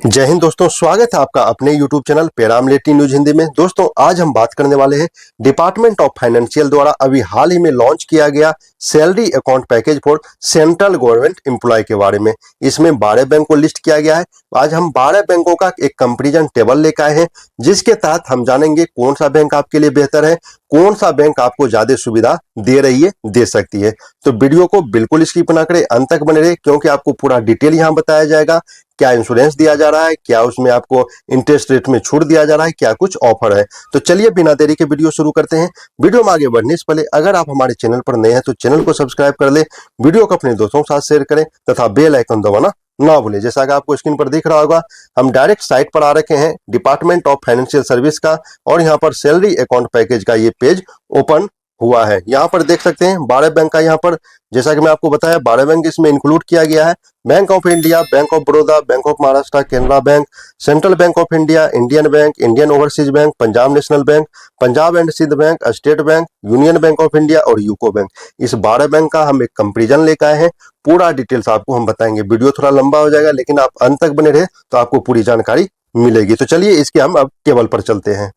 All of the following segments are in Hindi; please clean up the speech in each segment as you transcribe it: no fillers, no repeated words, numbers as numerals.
जय हिंद दोस्तों, स्वागत है आपका अपने YouTube चैनल पेरामिलिटी न्यूज हिंदी में। दोस्तों आज हम बात करने वाले हैं डिपार्टमेंट ऑफ फाइनेंशियल द्वारा अभी हाल ही में लॉन्च किया गया salary account package for central government employ के बारे में। इसमें 12 बैंक को लिस्ट किया गया है। आज हम 12 बैंकों का एक कंपैरिजन टेबल लेकर आए हैं, जिसके तहत हम जानेंगे कौन सा बैंक आपके लिए बेहतर है, कौन सा बैंक आपको ज्यादा सुविधा दे रही है, दे सकती है। तो वीडियो को बिल्कुल स्किप ना करें, अंत तक बने रहे, क्योंकि आपको पूरा डिटेल यहाँ बताया जाएगा। क्या इंश्योरेंस दिया जा रहा है, क्या उसमें आपको इंटरेस्ट रेट में छूट दिया जा रहा है, क्या कुछ ऑफर है। तो चलिए बिना देरी के वीडियो शुरू करते हैं। वीडियो में आगे बढ़ने से पहले अगर आप हमारे चैनल पर नए हैं तो चैनल को सब्सक्राइब कर ले, वीडियो को अपने दोस्तों के साथ शेयर करें तथा बेल आइकन दबाना ना भूलें। जैसा कि आपको स्क्रीन पर दिख रहा होगा, हम डायरेक्ट साइट पर आ रखे हैं डिपार्टमेंट ऑफ फाइनेंशियल सर्विस का, और यहाँ पर सैलरी अकाउंट पैकेज का ये पेज ओपन हुआ है। यहाँ पर देख सकते हैं 12 बैंक का, यहाँ पर जैसा कि मैं आपको बताया 12 बैंक इसमें इंक्लूड किया गया है। Bank of India, bank of Baroda, bank of Maharashtra, Canara bank, central bank of India, Indian bank, Indian overseas bank, Punjab national bank, Punjab and Sindh bank, state bank, union bank of India और यूको बैंक। इस 12 बैंक का हम एक कंपेरिजन लेकर आए हैं। पूरा डिटेल्स आपको हम बताएंगे। वीडियो थोड़ा लंबा हो जाएगा, लेकिन आप अंत तक बने रहे तो आपको पूरी जानकारी मिलेगी। तो चलिए इसके हम अब टेबल पर चलते हैं।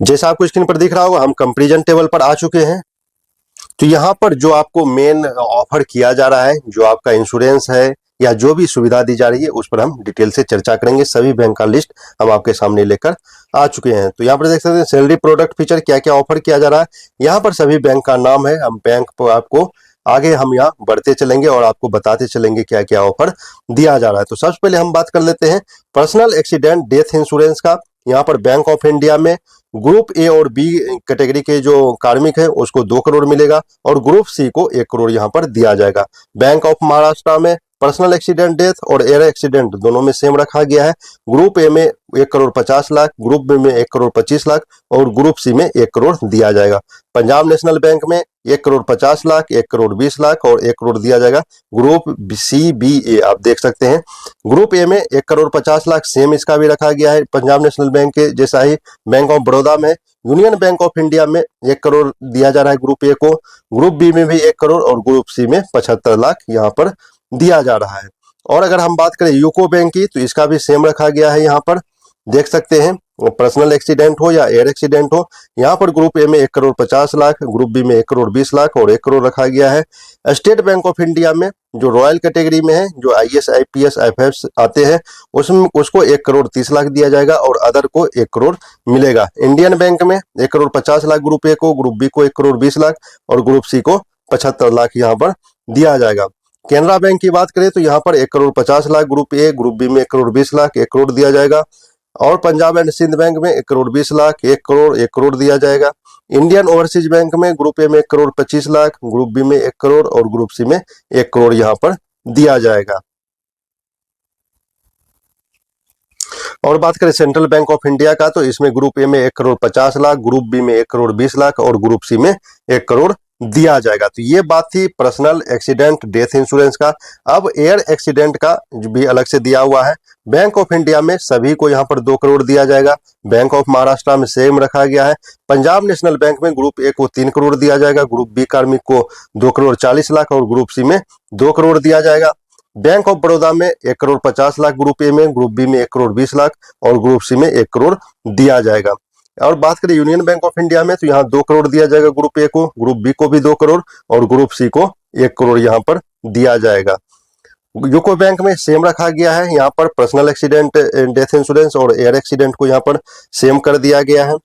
जैसा आपको स्क्रीन पर दिख रहा होगा, हम कंपैरिजन टेबल पर आ चुके हैं। तो यहाँ पर जो आपको मेन ऑफर किया जा रहा है, जो आपका इंश्योरेंस है या जो भी सुविधा दी जा रही है, उस पर हम डिटेल से चर्चा करेंगे। सभी बैंक का लिस्ट हम आपके सामने लेकर आ चुके हैं। तो यहाँ पर देख सकते हैं सैलरी प्रोडक्ट फीचर, क्या क्या ऑफर किया जा रहा है। यहाँ पर सभी बैंक का नाम है। हम बैंक पर आपको आगे हम यहाँ बढ़ते चलेंगे और आपको बताते चलेंगे क्या क्या ऑफर दिया जा रहा है। तो सबसे पहले हम बात कर लेते हैं पर्सनल एक्सीडेंट डेथ इंश्योरेंस का। यहाँ पर बैंक ऑफ इंडिया में ग्रुप ए और बी कैटेगरी के जो कार्मिक है उसको 2 करोड़ मिलेगा, और ग्रुप सी को 1 करोड़ यहाँ पर दिया जाएगा। बैंक ऑफ महाराष्ट्र में पर्सनल एक्सीडेंट डेथ और एयर एक्सीडेंट दोनों में सेम रखा गया है। ग्रुप ए में 1 करोड़ 50 लाख, ग्रुप बी में 1 करोड़ 25 लाख और ग्रुप सी में 1 करोड़ दिया जाएगा। पंजाब नेशनल बैंक में 1 करोड़ 50 लाख, 1 करोड़ 20 लाख और 1 करोड़ दिया जाएगा। ग्रुप सी बी ए आप देख सकते हैं। ग्रुप ए में 1 करोड़ 50 लाख सेम इसका भी रखा गया है पंजाब नेशनल बैंक के जैसा ही। बैंक ऑफ बड़ौदा में, यूनियन बैंक ऑफ इंडिया में 1 करोड़ दिया जा रहा है ग्रुप ए को। ग्रुप बी में भी 1 करोड़ और ग्रुप सी में 75 लाख यहाँ पर दिया जा रहा है। और अगर हम बात करें यूको बैंक की, तो इसका भी सेम रखा गया है। यहाँ पर देख सकते हैं पर्सनल एक्सीडेंट हो या एयर एक्सीडेंट हो, यहाँ पर ग्रुप ए में 1 करोड़ 50 लाख, ग्रुप बी में 1 करोड़ 20 लाख और 1 करोड़ रखा गया है। स्टेट बैंक ऑफ इंडिया में जो रॉयल कैटेगरी में है, जो IAS IPS IFS आते हैं, उसमें उसको 1 करोड़ 30 लाख दिया जाएगा और अदर को 1 करोड़ मिलेगा। इंडियन बैंक में 1 करोड़ 50 लाख ग्रुप ए को, ग्रुप बी को 1 करोड़ 20 लाख और ग्रुप सी को 75 लाख यहाँ पर दिया जाएगा। केनरा बैंक की बात करें तो यहाँ पर 1 crore 50 lakh group A, group B में 1 करोड़ 20 लाख, 1 करोड़ दिया जाएगा। और पंजाब एंड सिंध बैंक में 1 करोड़ 20 लाख, 1 करोड़ दिया जाएगा। इंडियन ओवरसीज बैंक में ग्रुप ए में 1 करोड़ 25 लाख, ग्रुप बी में 1 करोड़ और ग्रुप सी में 1 करोड़ यहाँ पर दिया जाएगा। और बात करें सेंट्रल बैंक ऑफ इंडिया का, तो इसमें ग्रुप ए में 1 करोड़ 50 लाख, ग्रुप बी में 1 करोड़ 20 लाख और ग्रुप सी में 1 करोड़ दिया जाएगा। तो ये बात थी पर्सनल एक्सीडेंट डेथ इंश्योरेंस का। अब एयर एक्सीडेंट का भी अलग से दिया हुआ है। बैंक ऑफ इंडिया में सभी को यहाँ पर 2 करोड़ दिया जाएगा। बैंक ऑफ महाराष्ट्र में सेम रखा गया है। पंजाब नेशनल बैंक में ग्रुप ए को 3 करोड़ दिया जाएगा, ग्रुप बी कार्मिक को 2 करोड़ 40 लाख और ग्रुप सी में 2 करोड़ दिया जाएगा। बैंक ऑफ बड़ौदा में 1 करोड़ 50 लाख ग्रुप ए में, ग्रुप बी में 1 करोड़ 20 लाख और ग्रुप सी में 1 करोड़ दिया जाएगा। और बात करें यूनियन बैंक ऑफ इंडिया में, तो यहाँ 2 करोड़ दिया जाएगा ग्रुप ए को, ग्रुप बी को भी 2 करोड़ और ग्रुप सी को 1 करोड़ यहाँ पर दिया जाएगा। यूको बैंक में सेम रखा गया है। यहाँ पर पर्सनल एक्सीडेंट डेथ इंश्योरेंस और एयर एक्सीडेंट को यहाँ पर सेम कर दिया गया है।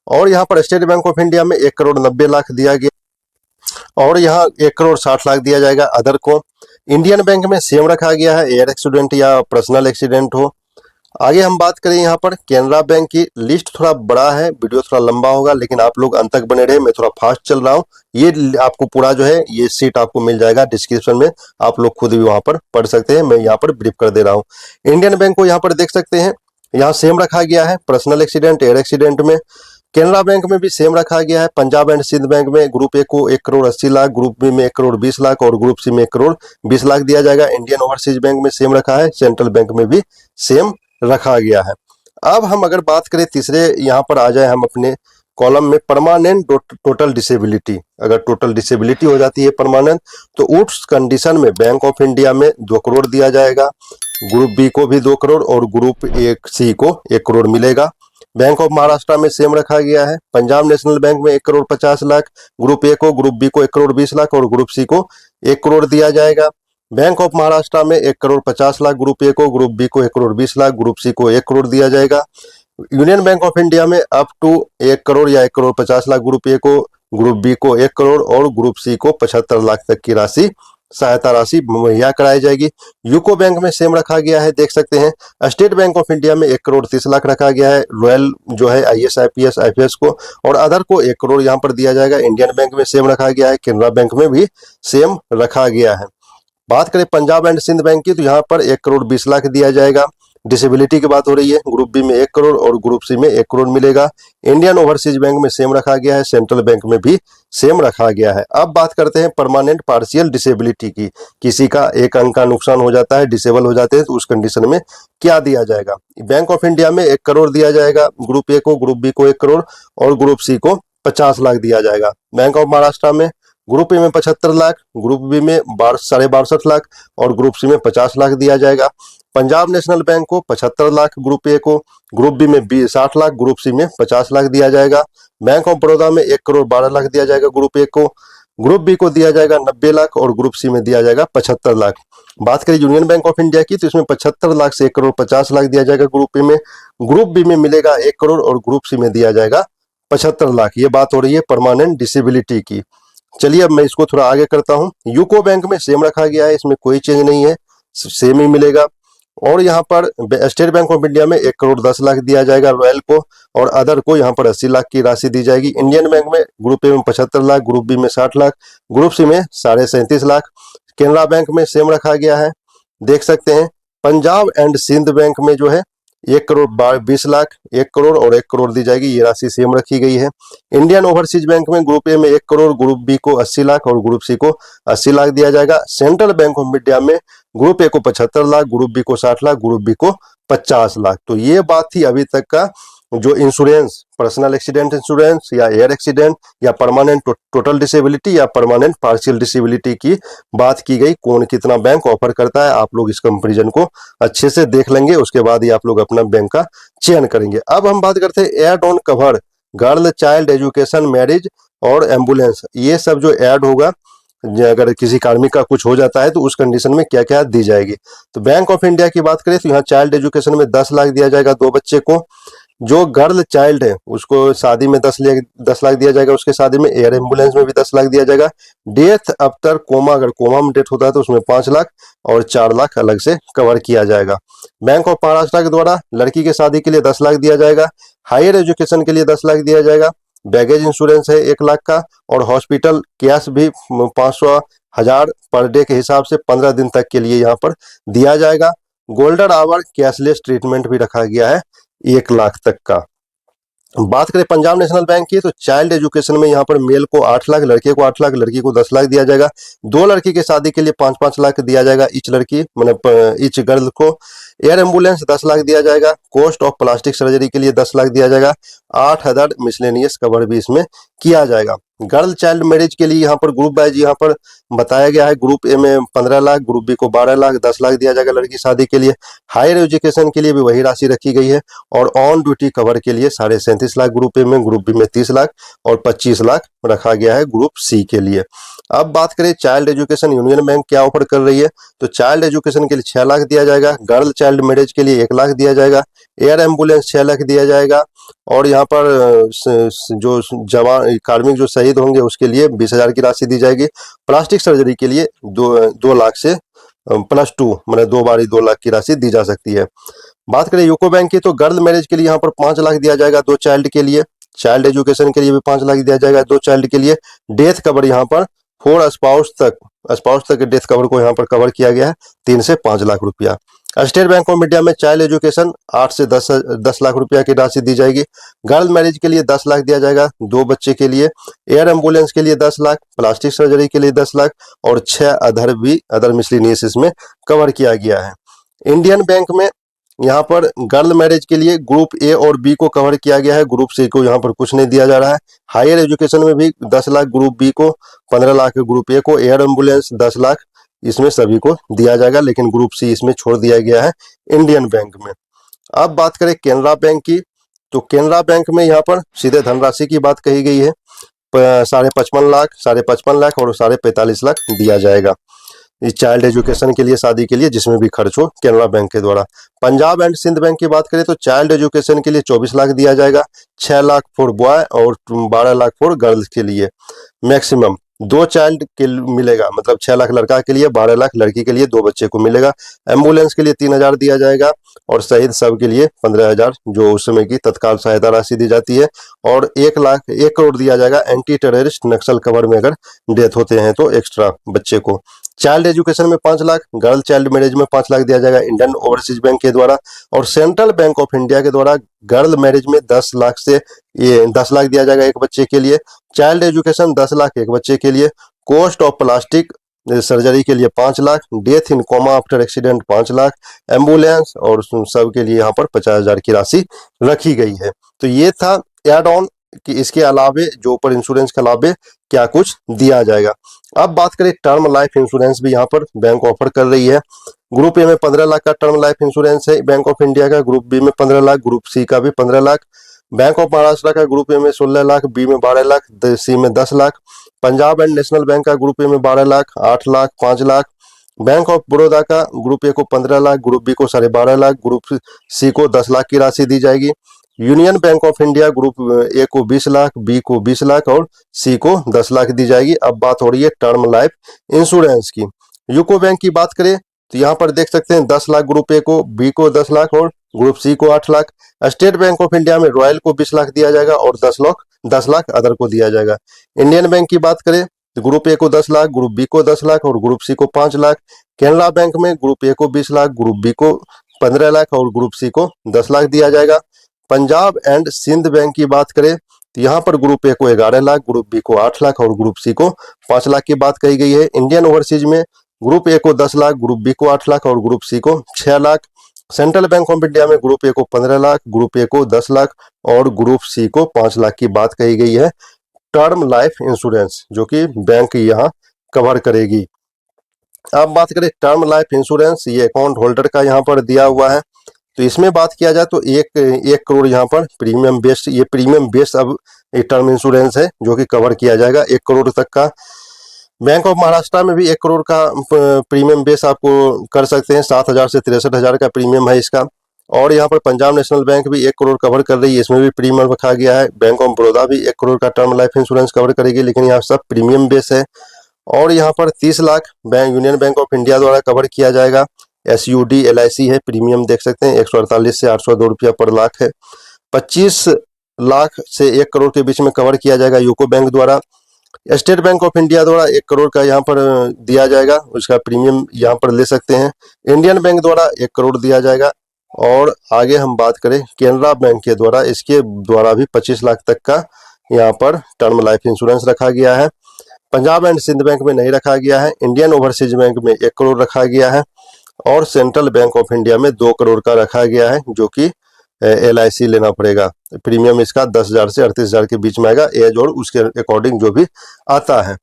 और यहाँ पर स्टेट बैंक ऑफ इंडिया में 1 करोड़ 90 लाख दिया गया और यहाँ 1 करोड़ 60 लाख दिया जाएगा अदर को। इंडियन बैंक में सेम रखा गया है, एयर एक्सीडेंट या पर्सनल एक्सीडेंट हो। आगे हम बात करें यहाँ पर केनरा बैंक की। लिस्ट थोड़ा बड़ा है, वीडियो थोड़ा लंबा होगा, लेकिन आप लोग अंत तक बने रहे। मैं थोड़ा फास्ट चल रहा हूँ। ये आपको पूरा जो है ये सीट आपको मिल जाएगा डिस्क्रिप्शन में, आप लोग खुद भी वहां पर पढ़ सकते हैं। मैं यहाँ पर ब्रीफ कर दे रहा हूँ। इंडियन बैंक को यहाँ पर देख सकते हैं, यहाँ सेम रखा गया है पर्सनल एक्सीडेंट एयर एक्सीडेंट में। केनरा बैंक में भी सेम रखा गया है। पंजाब एंड सिंध बैंक में ग्रुप ए को 1 करोड़ 80 लाख, ग्रुप बी में 1 करोड़ 20 लाख और ग्रुप सी में 1 करोड़ 20 लाख दिया जाएगा। इंडियन ओवरसीज बैंक में सेम रखा है, सेंट्रल बैंक में भी सेम रखा गया है। अब हम अगर बात करें तीसरे यहाँ पर आ जाए हम अपने कॉलम में, परमानेंट टोटल डिसेबिलिटी। अगर टोटल डिसेबिलिटी हो जाती है परमानेंट, तो उस कंडीशन में बैंक ऑफ इंडिया में 2 करोड़ दिया जाएगा। ग्रुप बी को भी 2 करोड़ और ग्रुप ए सी को 1 करोड़ मिलेगा। बैंक ऑफ महाराष्ट्र में सेम रखा गया है। पंजाब नेशनल बैंक में 1 करोड़ 50 लाख, ग्रुप ए को, ग्रुप बी को 1 करोड़ 20 लाख और ग्रुप सी को 1 करोड़ दिया जाएगा। बैंक ऑफ महाराष्ट्र में 1 करोड़ 50 लाख, ग्रुप ए को, ग्रुप बी को 1 करोड़ 20 लाख, ग्रुप सी को 1 करोड़ दिया जाएगा। यूनियन बैंक ऑफ इंडिया में अप टू 1 करोड़ या 1 करोड़ 50 लाख, ग्रुप ए को, ग्रुप बी को 1 करोड़ और ग्रुप सी को 75 लाख तक की राशि, सहायता राशि मुहैया कराई जाएगी। यूको बैंक में सेम रखा गया है, देख सकते हैं। स्टेट बैंक ऑफ इंडिया में 1 करोड़ 30 लाख रखा गया है, रॉयल जो है IAS IPS IPS को, और अदर को 1 करोड़ यहाँ पर दिया जाएगा। इंडियन बैंक में सेम रखा गया है, केनरा बैंक में भी सेम रखा गया है। बात करें पंजाब एंड सिंध बैंक की, तो यहाँ पर 1 करोड़ 20 लाख दिया जाएगा। डिसेबिलिटी की बात हो रही है, ग्रुप बी में 1 करोड़ और ग्रुप सी में 1 करोड़ मिलेगा। इंडियन ओवरसीज बैंक में सेम रखा गया है, सेंट्रल बैंक में भी सेम रखा गया है। अब बात करते हैं परमानेंट पार्शियल डिसेबिलिटी की। किसी का एक अंग का नुकसान हो जाता है, डिसेबल हो जाते हैं, तो उस कंडीशन में क्या दिया जाएगा। बैंक ऑफ इंडिया में 1 करोड़ दिया जाएगा, ग्रुप ए को, ग्रुप बी को 1 करोड़ और ग्रुप सी को 50 लाख दिया जाएगा। बैंक ऑफ महाराष्ट्र में ग्रुप ए में 75 लाख, ग्रुप बी में 62.5 लाख और ग्रुप सी में 50 लाख दिया जाएगा। पंजाब नेशनल बैंक को 75 लाख, ग्रुप ए को, ग्रुप बी में 60 लाख, ग्रुप सी में 50 लाख दिया जाएगा। बैंक ऑफ बड़ौदा में 1 करोड़ 12 लाख दिया जाएगा ग्रुप ए को, ग्रुप बी को दिया जाएगा 90 लाख और ग्रुप सी में दिया जाएगा 75 लाख। बात करें यूनियन बैंक ऑफ इंडिया की, तो इसमें 75 लाख से 1 करोड़ 50 लाख दिया जाएगा ग्रुप ए में, ग्रुप बी में मिलेगा 1 करोड़ और ग्रुप सी में दिया जाएगा 75 लाख। ये बात हो रही है परमानेंट डिसेबिलिटी की। चलिए अब मैं इसको थोड़ा आगे करता हूँ। यूको बैंक में सेम रखा गया है, इसमें कोई चेंज नहीं है, सेम ही मिलेगा। और यहाँ पर स्टेट बैंक ऑफ इंडिया में 1 करोड़ 10 लाख दिया जाएगा रॉयल को और अदर को यहाँ पर 80 लाख की राशि दी जाएगी। इंडियन बैंक में ग्रुप ए में 75 लाख, ग्रुप बी में 60 लाख, ग्रुप सी में 37.5 लाख। केनरा बैंक में सेम रखा गया है, देख सकते हैं। पंजाब एंड सिंध बैंक में जो है 1 करोड़ 20 लाख, 1 करोड़ और 1 करोड़ दी जाएगी, ये राशि सेम रखी गई है। इंडियन ओवरसीज बैंक में ग्रुप ए में 1 करोड़, ग्रुप बी को 80 लाख और ग्रुप सी को 80 लाख दिया जाएगा। सेंट्रल बैंक ऑफ इंडिया में ग्रुप ए को 75 लाख, ग्रुप बी को 60 लाख, ग्रुप बी को 50 लाख। तो ये बात थी अभी तक का जो इंश्योरेंस, पर्सनल एक्सीडेंट इंश्योरेंस या एयर एक्सीडेंट या परमानेंट टोटल डिसेबिलिटी या परमानेंट पार्शियल डिसेबिलिटी की बात की गई। कौन कितना बैंक ऑफर करता है, आप लोग इस कंपैरिजन को अच्छे से देख लेंगे, उसके बाद ही आप लोग अपना बैंक का चयन करेंगे। अब हम बात करते हैं add on cover girl child education, marriage और एम्बुलेंस। ये सब जो ऐड होगा, अगर किसी कार्मिक का कुछ हो जाता है तो उस कंडीशन में क्या क्या दी जाएगी। तो बैंक ऑफ इंडिया की बात करें तो यहाँ चाइल्ड एजुकेशन में 10 लाख दिया जाएगा 2 बच्चे को। जो गर्ल चाइल्ड है उसको शादी में 10 लाख दिया जाएगा, उसके शादी में। एयर एम्बुलेंस में भी 10 लाख दिया जाएगा। डेथ आफ्टर कोमा, अगर कोमा में डेथ होता है तो उसमें 5 लाख और 4 लाख अलग से कवर किया जाएगा। बैंक ऑफ महाराष्ट्र के द्वारा लड़की के शादी के लिए 10 लाख दिया जाएगा, हायर एजुकेशन के लिए 10 लाख दिया जाएगा, बैगेज इंश्योरेंस है 1 लाख का और हॉस्पिटल कैश भी 500 हजार पर डे के हिसाब से 15 दिन तक के लिए यहाँ पर दिया जाएगा। गोल्डन आवर कैशलेस ट्रीटमेंट भी रखा गया है 1 लाख तक का। बात करें पंजाब नेशनल बैंक की, तो चाइल्ड एजुकेशन में यहाँ पर मेल को 8 लाख, लड़के को 8 लाख, लड़की को 10 लाख दिया जाएगा। 2 लड़की के शादी के लिए 5-5 लाख दिया जाएगा ईच लड़की, मतलब ईच गर्ल को। एयर एम्बुलेंस 10 लाख दिया जाएगा। कॉस्ट ऑफ प्लास्टिक सर्जरी के लिए 10 लाख दिया जाएगा। 8 अदर मिसलेनियस कवर भी इसमें किया जाएगा। गर्ल चाइल्ड मैरिज के लिए यहाँ पर ग्रुप वाइज यहाँ पर बताया गया है। ग्रुप ए में 15 लाख, ग्रुप बी को 12 लाख, 10 लाख दिया जाएगा लड़की शादी के लिए। हायर एजुकेशन के लिए भी वही राशि रखी गई है और ऑन ड्यूटी कवर के लिए 37.5 लाख ग्रुप ए में, ग्रुप बी में 30 लाख और 25 लाख रखा गया है ग्रुप सी के लिए। अब बात करें चाइल्ड एजुकेशन यूनियन बैंक क्या ऑफर कर रही है, तो चाइल्ड एजुकेशन के लिए 6 लाख दिया जाएगा। गर्ल चाइल्ड मैरिज के लिए 1 लाख दिया जाएगा। एयर एम्बुलेंस 6 लाख दिया जाएगा और यहाँ पर जो जवान कार्मिक जो शहीद होंगे उसके लिए 20,000 की राशि दी जाएगी। प्लास्टिक सर्जरी के लिए 2 लाख से +2, मतलब 2 बारी 2 लाख की राशि दी जा सकती है। बात करें यूको बैंक की, तो गर्ल मैरिज के लिए यहाँ पर 5 लाख दिया जाएगा 2 चाइल्ड के लिए। चाइल्ड एजुकेशन के लिए भी 5 लाख दिया जाएगा 2 चाइल्ड के लिए। डेथ कवर यहाँ पर 4 स्पाउस तक डेथ कवर को यहाँ पर कवर किया गया है 3 से 5 लाख रुपया। स्टेट बैंक ऑफ इंडिया में चाइल्ड एजुकेशन 8 से 10 लाख रुपया की राशि दी जाएगी। गर्ल मैरिज के लिए 10 लाख दिया जाएगा 2 बच्चे के लिए। एयर एम्बुलेंस के लिए 10 लाख, प्लास्टिक सर्जरी के लिए 10 लाख और 6 अदर मिसलेनियस इसमें कवर किया गया है। इंडियन बैंक में यहाँ पर गर्ल मैरिज के लिए ग्रुप ए और बी को कवर किया गया है, ग्रुप सी को यहाँ पर कुछ नहीं दिया जा रहा है। हायर एजुकेशन में भी 10 लाख ग्रुप बी को, 15 लाख ग्रुप ए को। एयर एम्बुलेंस 10 लाख इसमें सभी को दिया जाएगा, लेकिन ग्रुप सी इसमें छोड़ दिया गया है इंडियन बैंक में। अब बात करें केनरा बैंक की, तो केनरा बैंक में यहाँ पर सीधे धनराशि की बात कही गई है। 55.5 लाख, 55.5 लाख और 45.5 लाख दिया जाएगा इस चाइल्ड एजुकेशन के लिए, शादी के लिए, जिसमें भी खर्च हो केनरा बैंक के द्वारा। पंजाब एंड सिंध बैंक की बात करें तो चाइल्ड एजुकेशन के लिए 24 लाख दिया जाएगा, 6 लाख फॉर बॉय और 12 लाख फॉर गर्ल्स के लिए। मैक्सिमम 2 चाइल्ड के मिलेगा, मतलब 6 लाख लड़का के लिए, 12 लाख लड़की के लिए, 2 बच्चे को मिलेगा। एम्बुलेंस के लिए 3,000 दिया जाएगा और शहीद सब के लिए 15,000 जो उस समय की तत्काल सहायता राशि दी जाती है। और 1 करोड़ दिया जाएगा एंटी टेररिस्ट नक्सल कवर में अगर डेथ होते हैं तो एक्स्ट्रा बच्चे को। चाइल्ड एजुकेशन में 5 लाख, गर्ल चाइल्ड मैरिज में 5 लाख दिया जाएगा इंडियन ओवरसीज बैंक के द्वारा। और सेंट्रल बैंक ऑफ इंडिया के द्वारा गर्ल मैरिज में 10 लाख से 10 लाख दिया जाएगा एक बच्चे के लिए। चाइल्ड एजुकेशन 10 लाख एक बच्चे के लिए। कॉस्ट ऑफ प्लास्टिक सर्जरी के लिए 5 lakh, death in coma after accident 5 lakh, ambulance और सब के लिए यहाँ पर 50,000 की राशि रखी गई है। तो ये था एड ऑन कि इसके अलावे जो ऊपर इंश्योरेंस के अलावे क्या कुछ दिया जाएगा। अब बात करें टर्म लाइफ इंश्योरेंस भी यहाँ पर बैंक ऑफर कर रही है। ग्रुप ए में 15 लाख का टर्म लाइफ इंश्योरेंस है बैंक ऑफ इंडिया का, ग्रुप बी में 15 लाख, ग्रुप सी का भी 15 लाख। बैंक ऑफ महाराष्ट्र का ग्रुप ए में 16 लाख, बी में 12 लाख, सी में 10 lakh. Punjab and national bank का ग्रुप ए में 12 लाख, 8 लाख, 5 लाख। बैंक ऑफ बड़ौदा का ग्रुप ए को 15 लाख, ग्रुप बी को 12.5 लाख, ग्रुप सी को 10 लाख की राशि दी जाएगी। Union bank of India group A को 20 लाख, बी को 20 लाख और सी को 10 लाख दी जाएगी। अब बात हो रही है टर्म लाइफ इंश्योरेंस की। यूको बैंक की बात करें तो यहाँ पर देख सकते हैं 10 लाख ग्रुप ए को, बी को 10 लाख और ग्रुप सी को 8 lakh. State bank of India में रॉयल को 20 लाख दिया जाएगा और 10 लाख अदर को दिया जाएगा। इंडियन बैंक की बात करें तो ग्रुप ए को 10 लाख, ग्रुप बी को 10 लाख और ग्रुप सी को 5 लाख। केनरा बैंक में ग्रुप ए को 20 लाख, ग्रुप बी को 15 लाख और ग्रुप सी को 10 लाख दिया जाएगा। पंजाब एंड सिंध बैंक की बात करें तो यहाँ पर ग्रुप ए को 11 लाख, ग्रुप बी को 8 लाख और ग्रुप सी को 5 लाख की बात कही गई है। इंडियन ओवरसीज में ग्रुप ए को 10 लाख, ग्रुप बी को 8 लाख और ग्रुप सी को 6 lakh. Central bank of India में ग्रुप ए को 15 लाख, ग्रुप ए को 10 लाख और ग्रुप सी को 5 लाख की बात कही गई है टर्म लाइफ इंश्योरेंस, जो कि बैंक यहाँ कवर करेगी। अब बात करें टर्म लाइफ इंश्योरेंस, ये अकाउंट होल्डर का यहाँ पर दिया हुआ है। तो इसमें बात किया जाए तो 1 करोड़ यहाँ पर प्रीमियम बेस्ड, ये प्रीमियम बेस्ड अब एक टर्म इंश्योरेंस है जो कि कवर किया जाएगा 1 करोड़ तक का। बैंक ऑफ महाराष्ट्र में भी 1 करोड़ का प्रीमियम बेस आपको कर सकते हैं, 7,000 से 63,000 का प्रीमियम है इसका। और यहाँ पर पंजाब नेशनल बैंक भी 1 करोड़ कवर कर रही है, इसमें भी प्रीमियम रखा गया है। बैंक ऑफ बड़ौदा भी 1 करोड़ का टर्म लाइफ इंश्योरेंस कवर करेगी, लेकिन यहाँ सब प्रीमियम बेस है। और यहाँ पर 30 lakh bank union bank of India द्वारा कवर किया जाएगा। SUD LIC है, प्रीमियम देख सकते हैं 148 से 802 रुपया पर लाख है। 25 लाख से 1 करोड़ के बीच में कवर किया जाएगा यूको बैंक द्वारा। स्टेट बैंक ऑफ इंडिया द्वारा 1 करोड़ का यहाँ पर दिया जाएगा, उसका प्रीमियम यहाँ पर ले सकते हैं। इंडियन बैंक द्वारा 1 करोड़ दिया जाएगा। और आगे हम बात करें केनरा बैंक के द्वारा, इसके द्वारा भी 25 लाख तक का यहाँ पर टर्म लाइफ इंश्योरेंस रखा गया है। पंजाब एंड सिंध बैंक में नहीं रखा गया है। इंडियन ओवरसीज बैंक में 1 करोड़ रखा गया है और सेंट्रल बैंक ऑफ इंडिया में 2 करोड़ का रखा गया है, जो कि LIC लेना पड़ेगा। प्रीमियम इसका 10,000 से 38,000 के बीच में आएगा, एज और उसके अकॉर्डिंग जो भी आता है।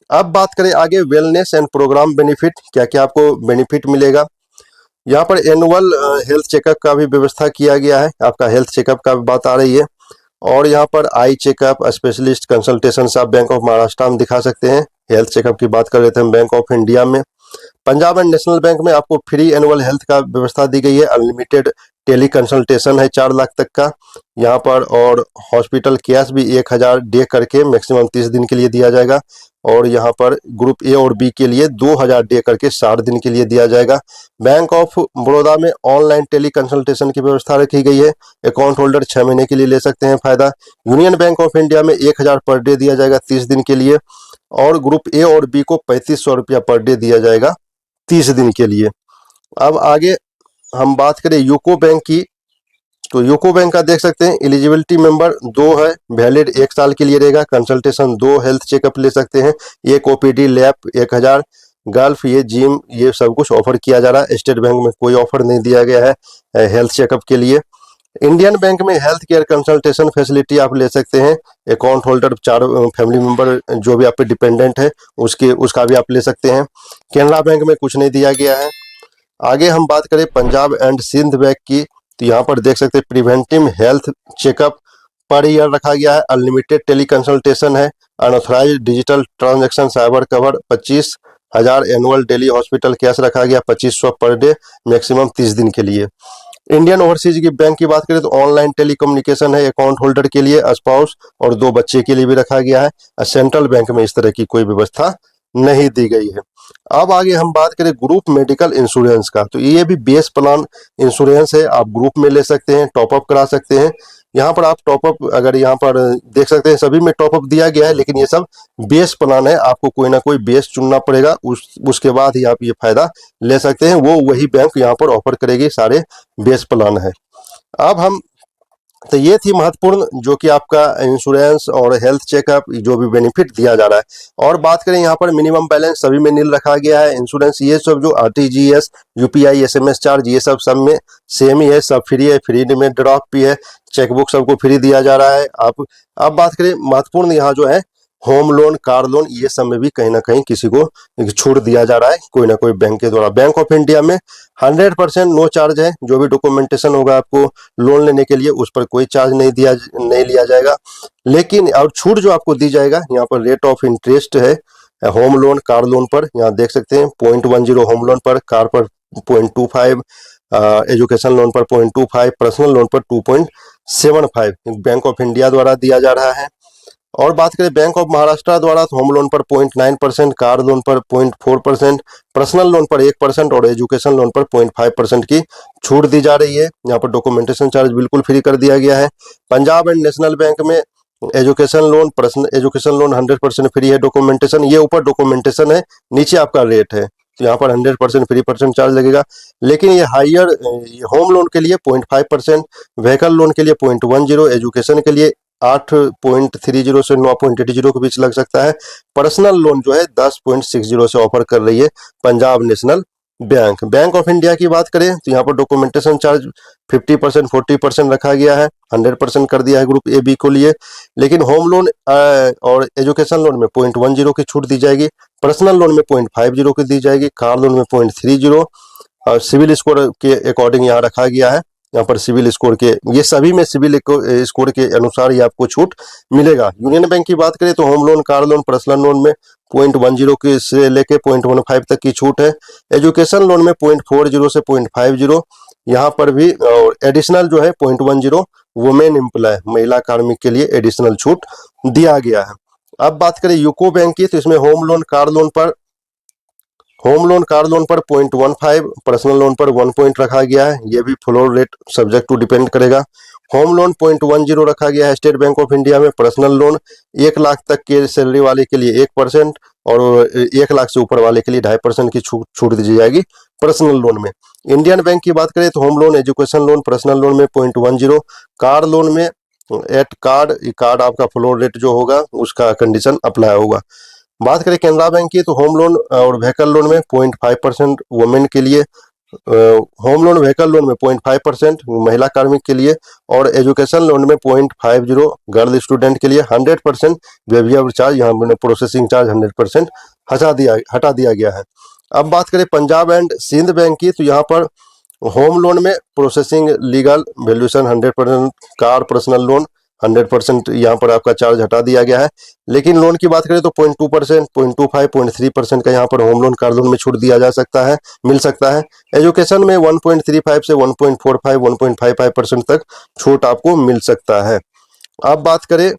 अब बात करें आगे वेलनेस एंड प्रोग्राम बेनिफिट, क्या क्या आपको बेनिफिट मिलेगा। यहाँ पर एनुअल हेल्थ चेकअप का भी व्यवस्था किया गया है, आपका हेल्थ चेकअप का बात आ रही है। और यहाँ पर आई चेकअप, स्पेशलिस्ट कंसल्टेशन आप बैंक ऑफ महाराष्ट्र में दिखा सकते हैं। हेल्थ चेकअप की बात कर रहे थे हम बैंक ऑफ इंडिया में। पंजाब एंड नेशनल बैंक में आपको फ्री एनुअल हेल्थ का व्यवस्था दी गई है। अनलिमिटेड टेली कंसल्टेशन है 4 लाख तक का यहाँ पर। और हॉस्पिटल कैश भी 1,000 डे करके मैक्सिमम 30 दिन के लिए दिया जाएगा। और यहाँ पर ग्रुप ए और बी के लिए 2,000 डे करके 60 दिन के लिए दिया जाएगा। बैंक ऑफ बड़ौदा में ऑनलाइन टेली कंसल्टेशन की व्यवस्था रखी गई है। अकाउंट होल्डर 6 महीने के लिए ले सकते हैं फायदा। यूनियन बैंक ऑफ इंडिया में 1,000 पर डे दिया जाएगा 30 दिन के लिए। और ग्रुप ए और बी को 3,500 रुपया पर डे दिया जाएगा 30 दिन के लिए। अब आगे हम बात करें यूको बैंक की, तो यूको बैंक का देख सकते हैं एलिजिबिलिटी मेंबर 2 है, वैलिड 1 साल के लिए रहेगा। कंसल्टेशन 2, हेल्थ चेकअप ले सकते हैं 1, OPD लैब 1,000, गल्फ ये जिम ये सब कुछ ऑफर किया जा रहा है। स्टेट बैंक में कोई ऑफर नहीं दिया गया है हेल्थ चेकअप के लिए। इंडियन बैंक में हेल्थ केयर कंसल्टेशन फैसिलिटी आप ले सकते हैं। अकाउंट होल्डर 4 फैमिली मेंबर जो भी आप पे डिपेंडेंट है उसका भी आप ले सकते हैं। केनरा बैंक में कुछ नहीं दिया गया है। आगे हम बात करें पंजाब एंड सिंध बैंक की, तो यहाँ पर देख सकते हैं preventive health checkup per year रखा गया है। अनलिमिटेड टेली कंसल्टेशन है। Unauthorise digital transaction cyber cover 25,000। Annual daily hospital cash रखा गया 2500 पर डे, मैक्सिमम 30 दिन के लिए। इंडियन ओवरसीज की बैंक की बात करें तो ऑनलाइन टेलीकम्युनिकेशन है अकाउंट होल्डर के लिए, स्पाउस और 2 बच्चे के लिए भी रखा गया है। सेंट्रल बैंक में इस तरह की कोई व्यवस्था नहीं दी गई है। अब आगे हम बात करें ग्रुप मेडिकल इंश्योरेंस का, तो ये भी बेस प्लान इंश्योरेंस है। आप ग्रुप में ले सकते हैं, टॉपअप करा सकते हैं। यहाँ पर आप टॉपअप अगर यहाँ पर देख सकते हैं सभी में टॉपअप दिया गया है, लेकिन ये सब बेस प्लान है। आपको कोई ना कोई बेस चुनना पड़ेगा, उसके बाद ही आप ये फायदा ले सकते हैं। वो वही बैंक यहाँ पर ऑफर करेगी, सारे बेस प्लान है। अब हम तो ये थी महत्वपूर्ण जो कि आपका इंश्योरेंस और हेल्थ चेकअप जो भी बेनिफिट दिया जा रहा है। और बात करें यहाँ पर मिनिमम बैलेंस सभी में नील रखा गया है। इंश्योरेंस ये सब जो आरटीजीएस, यूपीआई, एसएमएस चार्ज ये सब में सेम ही है, सब फ्री है। फ्री में ड्रॉप भी है, चेकबुक सबको फ्री दिया जा रहा है। आप अब बात करें महत्वपूर्ण यहाँ जो है होम लोन, कार लोन, ये सब में भी कहीं ना कहीं किसी को छूट दिया जा रहा है कोई ना कोई बैंक के द्वारा। बैंक ऑफ इंडिया में 100% नो चार्ज है। जो भी डॉक्यूमेंटेशन होगा आपको लोन लेने के लिए उस पर कोई चार्ज नहीं लिया जाएगा। लेकिन और छूट जो आपको दी जाएगा यहाँ पर रेट ऑफ इंटरेस्ट है होम लोन, कार लोन पर। यहाँ देख सकते हैं 0.10 होम लोन पर, कार पर 0.25, एजुकेशन लोन पर 0.25, पर्सनल लोन पर 2.75 बैंक ऑफ इंडिया द्वारा दिया जा रहा है। और बात करें बैंक ऑफ महाराष्ट्र द्वारा तो होम लोन पर 0.9%, कार लोन पर 0.4%, पर्सनल लोन पर 1% और एजुकेशन लोन पर 0.5% की छूट दी जा रही है। यहाँ पर डॉक्यूमेंटेशन चार्ज बिल्कुल फ्री कर दिया गया है। पंजाब एंड नेशनल बैंक में education loan, personal education loan 100% free है। डॉक्यूमेंटेशन ये ऊपर डॉक्यूमेंटेशन है, नीचे आपका रेट है, तो यहाँ पर 100% फ्री परसेंट चार्ज लगेगा। लेकिन ये हायर होम लोन के लिए 0.5%, व्हीकल लोन के लिए 0.10, एजुकेशन के लिए 8.30 से 9.80 के बीच लग सकता है। पर्सनल लोन जो है 10.60 से ऑफर कर रही है Punjab national bank. Bank of India की बात करें तो यहाँ पर डॉक्यूमेंटेशन चार्ज 50%, 40% रखा गया है, 100% कर दिया है ग्रुप ए बी को लिए। लेकिन होम लोन और एजुकेशन लोन में 0.10 की छूट दी जाएगी, पर्सनल लोन में 0.50 की दी जाएगी, कार लोन में 0.30 और सिविल स्कोर के अकॉर्डिंग यहाँ रखा गया है। यहाँ पर सिविल स्कोर के ये सभी में सिविल स्कोर के अनुसार ही आपको छूट मिलेगा। यूनियन बैंक की बात करें तो home loan, car loan, personal loan में 0.10 के से लेके 0.15 तक की छूट है। एजुकेशन लोन में 0.40 से 0.50 यहाँ पर भी, और एडिशनल जो है 0.10 वुमेन एम्प्लॉय, महिला कार्मिक के लिए एडिशनल छूट दिया गया है। अब बात करें यूको बैंक की, तो इसमें होम लोन, कार लोन पर 0.15, पर्सनल लोन पर 1 पॉइंट रखा गया है। ये भी floor rate subject to depend करेगा। होम लोन 0.10 रखा गया है स्टेट बैंक ऑफ इंडिया में। पर्सनल लोन 1 लाख तक के सैलरी वाले के लिए 1% और 1 लाख से ऊपर वाले के लिए 2.5% की छूट दी जाएगी पर्सनल लोन में। इंडियन बैंक की बात करें तो home loan, education loan, personal loan में 0.10, कार लोन में एट कार्ड आपका फ्लोर रेट जो होगा उसका कंडीशन अप्लाई होगा। बात करें केनरा बैंक की तो होम लोन और व्हीकल लोन में 0.5% वुमेन के लिए, होम लोन व्हीकल लोन में 0.5% महिला कार्मिक के लिए, और एजुकेशन लोन में 0.50 गर्ल स्टूडेंट के लिए। 100% बिहेवियर चार्ज, यहाँ पर प्रोसेसिंग चार्ज 100% हटा दिया गया है। अब बात करें पंजाब एंड सिंध बैंक की, तो यहाँ पर होम लोन में processing legal valuation 100%, car personal loan 100% यहाँ पर आपका चार्ज हटा दिया गया है। लेकिन लोन की बात करें तो 0.2%, 0.25, 0.3% का यहाँ पर होम लोन, कार लोन में छूट दिया जा सकता है, मिल सकता है। एजुकेशन में 1.35 से 1.45, 1.55% तक छूट आपको मिल सकता है। अब बात करें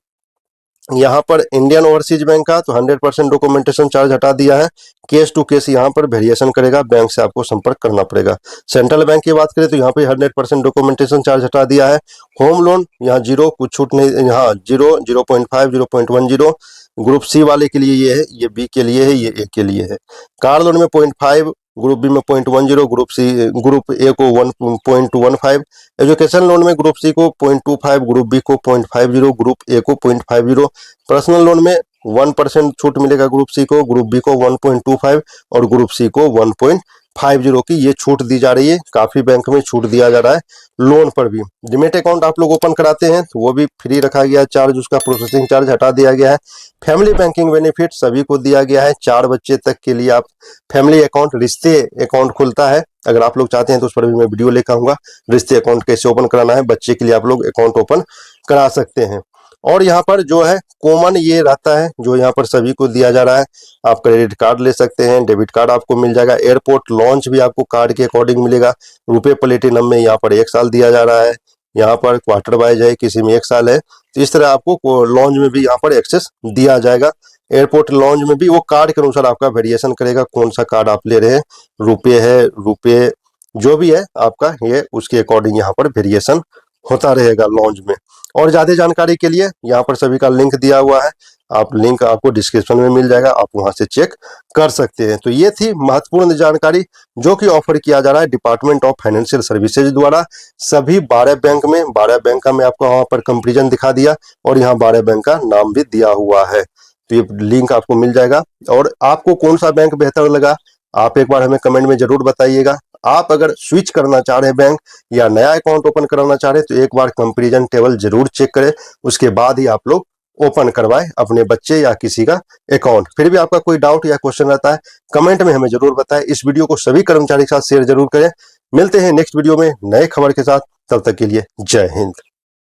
यहाँ पर इंडियन ओवरसीज बैंक का, तो 100% डॉक्यूमेंटेशन चार्ज हटा दिया है। केस टू केस यहाँ पर वेरिएशन करेगा, बैंक से आपको संपर्क करना पड़ेगा। सेंट्रल बैंक की बात करें तो यहाँ पे 100% डॉक्यूमेंटेशन चार्ज हटा दिया है। होम लोन यहाँ 0, कुछ छूट नहीं, यहाँ 0, 0.5, 0.10 ग्रुप सी वाले के लिए ये है, ये बी के लिए है, ये ए के लिए है। कार लोन में 0.5, ग्रुप बी में 0.10, ग्रुप ए को 1.15। एजुकेशन लोन में ग्रुप सी को 0.25, ग्रुप बी को 0.50, ग्रुप ए को 0.50। पर्सनल लोन में 1% छूट मिलेगा ग्रुप सी को, ग्रुप बी को 1.25 और ग्रुप सी को 1.50 की ये छूट दी जा रही है। काफी बैंक में छूट दिया जा रहा है, लोन पर भी। डिमेट अकाउंट आप लोग ओपन कराते हैं तो वो भी फ्री रखा गया है, चार्ज उसका प्रोसेसिंग चार्ज हटा दिया गया है। फैमिली बैंकिंग बेनिफिट सभी को दिया गया है, 4 बच्चे तक के लिए आप फैमिली अकाउंट, रिश्ते अकाउंट खुलता है। अगर आप लोग चाहते हैं तो उस पर भी मैं वीडियो लेकर आऊंगा, रिश्ते अकाउंट कैसे ओपन कराना है, बच्चे के लिए आप लोग अकाउंट ओपन करा सकते हैं। और यहाँ पर जो है कॉमन ये रहता है जो यहाँ पर सभी को दिया जा रहा है, आप क्रेडिट कार्ड ले सकते हैं, डेबिट कार्ड आपको मिल जाएगा, एयरपोर्ट लॉन्च भी आपको कार्ड के अकॉर्डिंग मिलेगा। रुपए प्लेटिनम में यहाँ पर 1 साल दिया जा रहा है, यहाँ पर क्वार्टर वाइज है, किसी में 1 साल है, तो इस तरह आपको लॉन्च में भी यहाँ पर एक्सेस दिया जाएगा। एयरपोर्ट लॉन्च में भी वो कार्ड के अनुसार आपका वेरिएशन करेगा, कौन सा कार्ड आप ले रहे हैं, रुपये है, रुपये जो भी है आपका, ये उसके अकॉर्डिंग यहाँ पर वेरिएशन होता रहेगा लॉन्च में। और ज्यादा जानकारी के लिए यहाँ पर सभी का लिंक दिया हुआ है, आप लिंक आपको डिस्क्रिप्शन में मिल जाएगा, आप वहां से चेक कर सकते हैं। तो ये थी महत्वपूर्ण जानकारी जो कि ऑफर किया जा रहा है डिपार्टमेंट ऑफ फाइनेंशियल सर्विसेज द्वारा सभी 12 बैंक में। 12 बैंक का मैं आपको वहां पर कंपेरिजन दिखा दिया और यहाँ 12 बैंक का नाम भी दिया हुआ है, तो ये लिंक आपको मिल जाएगा। और आपको कौन सा बैंक बेहतर लगा आप एक बार हमें कमेंट में जरूर बताइएगा। आप अगर स्विच करना चाह रहे हैं बैंक या नया अकाउंट ओपन कराना चाह रहे हैं तो एक बार कंपैरिजन टेबल जरूर चेक करें, उसके बाद ही आप लोग ओपन करवाएं अपने बच्चे या किसी का अकाउंट। फिर भी आपका कोई डाउट या क्वेश्चन रहता है कमेंट में हमें जरूर बताएं। इस वीडियो को सभी कर्मचारी के साथ शेयर जरूर करें। मिलते हैं नेक्स्ट वीडियो में नए खबर के साथ, तब तक के लिए जय हिंद।